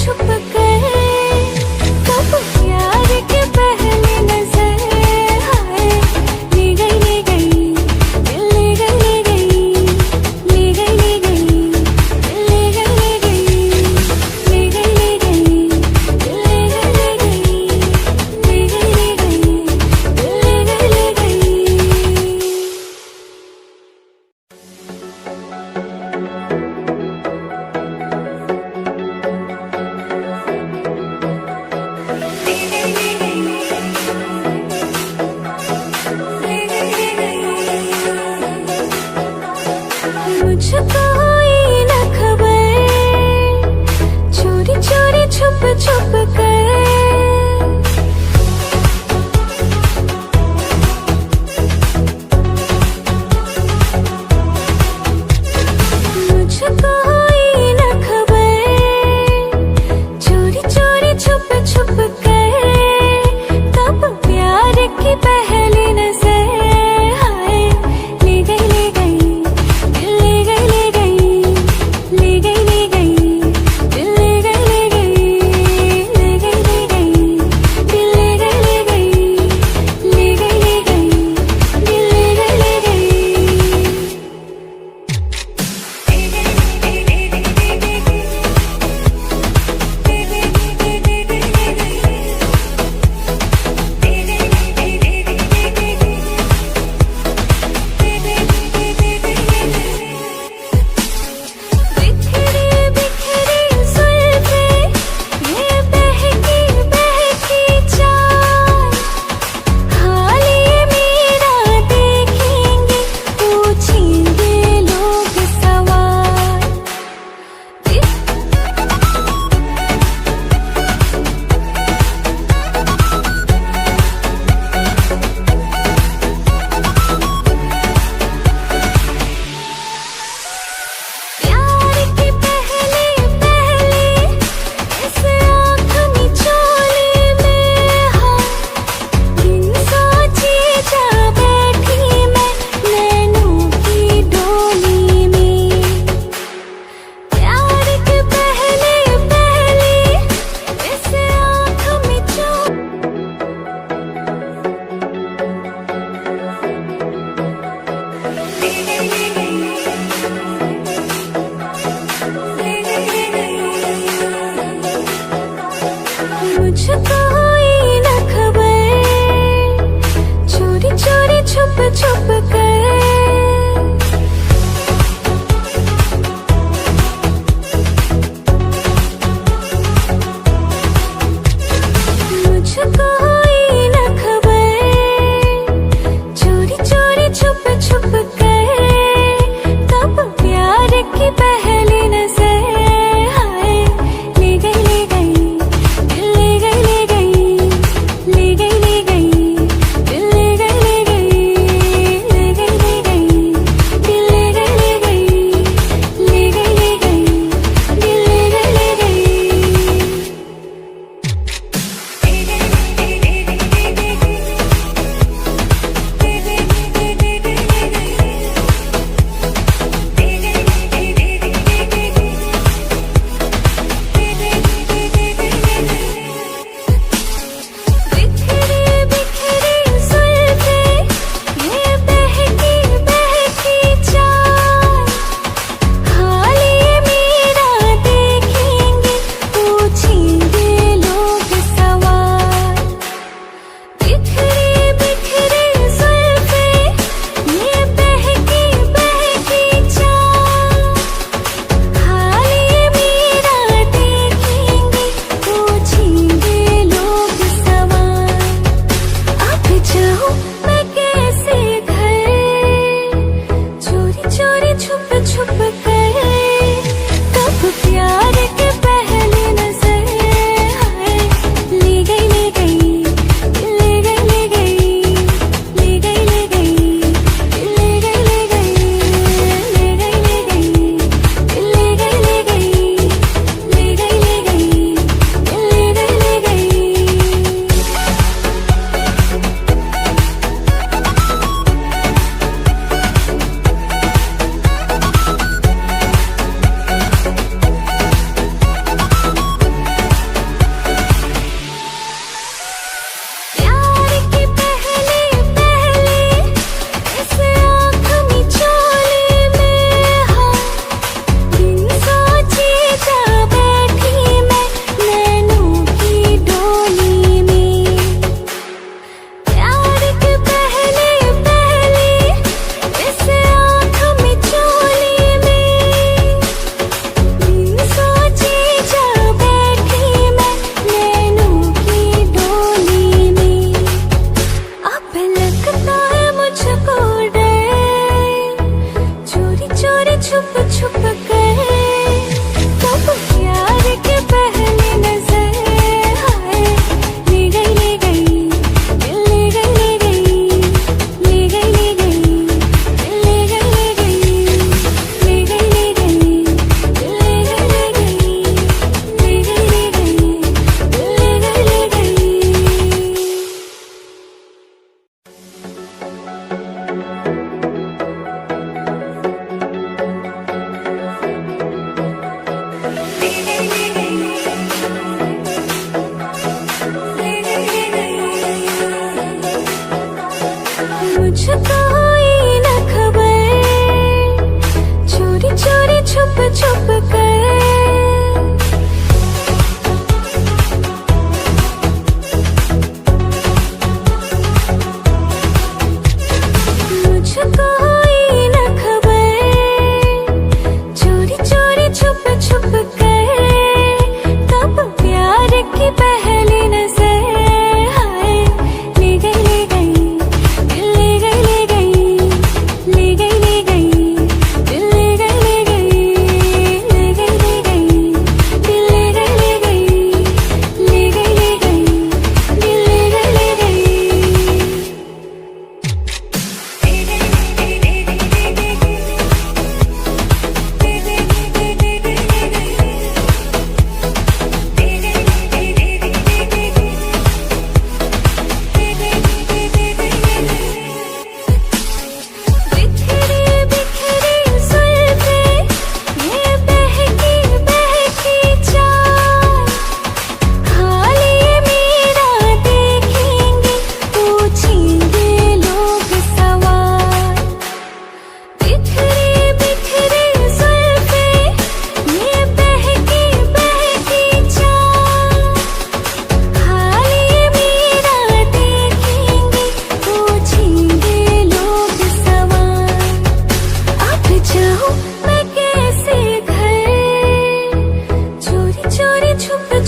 छुप कर कब प्यार के पहली नजर हाय ले गई ले गई दिल ले गई ले गई ले गई ले गई दिल ले गई ले गई ले गई ले गई दिल ले गई ले गई ले गई ले गई दिल ले गई ले गई। मुझको ये न खबर चोरी चोरी छुप छुप कर मुझको ये न खबर चोरी चोरी छुप छुप कर कब प्यार की पहली नजर हाय ले गई ले गई दिल ले गई ले गई ले गई ले गई दिल ले गई ले गई ले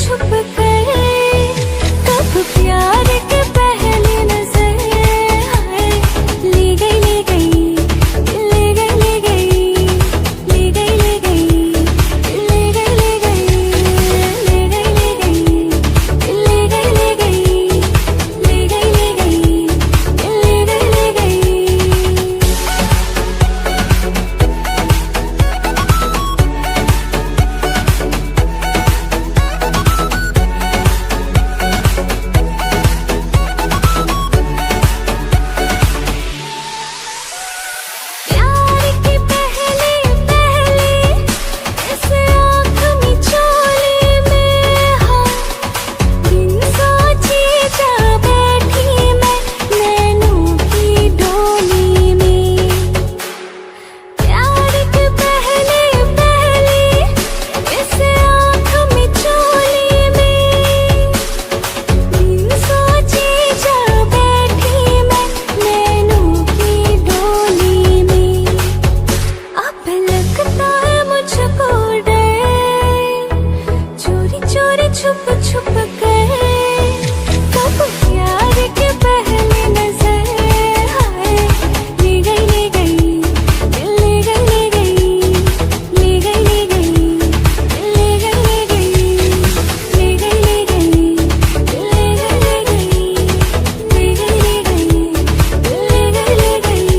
छुप कर कब प्यार के पहली नजर हाय ले गई ले गई ले गई ले गई ले गई ले गई ले गई ले गई ले गई ले गई ले गई ले गई ले गई ले गई ले गई ले गई। प्यार की पहली पहली इस आँख मिचोली में हाँ बिन सोचे जा बैठी मैं नैनों की डोली में। प्यार की पहली पहली इस आँख मिचोली में बिन सोचे जा बैठी मैं नैनों की डोली में। अब लगता है मुझको डर चोरी चोरी छुप छुप कर कब प्यार के पहली नजर हाय ले गई ले गई ले गई ले गई ले गई ले गई ले गई ले गई ले गई ले गई ले गई ले गई ले गई ले गई ले गई ले गई।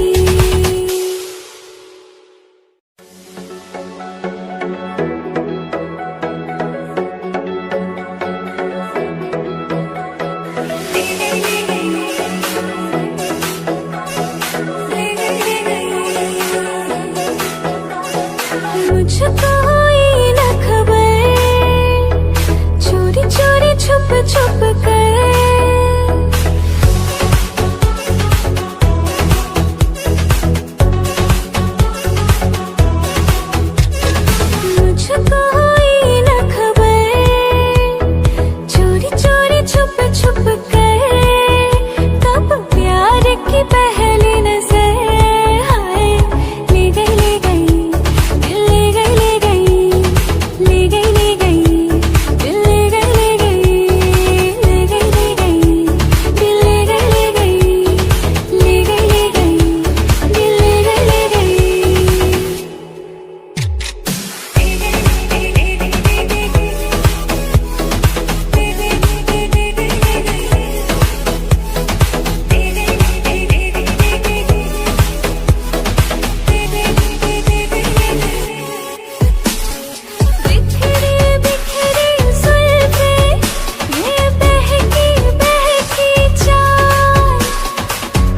मुझको हुई न खबर चोरी चोरी छुप छुप कर मुझको हुई न खबर चोरी चोरी छुप छुप कर कब प्यार की पहली नजर हाय ले गई ले गई ले गई ले गई ले गई ले गई ले गई ले गई ले गई ले गई ले गई ले गई ले गई ले गई ले गई ले गई। बिखरी बिखरी जुल्फें ये बहकी बहकी चाल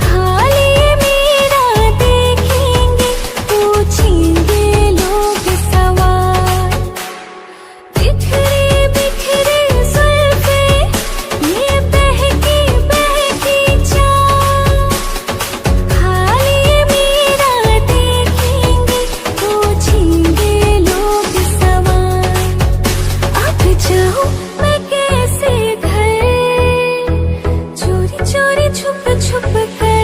हाल ये मेरा देखेंगे पूछेंगे लोग सवाल। बिखरी बिखरी जुल्फें ये बहकी बहकी चाल हाल ये मेरा देखेंगे पूछेंगे लोग सवाल। अब जाऊं मैं कैसे घर चोरी चोरी छुप छुप कर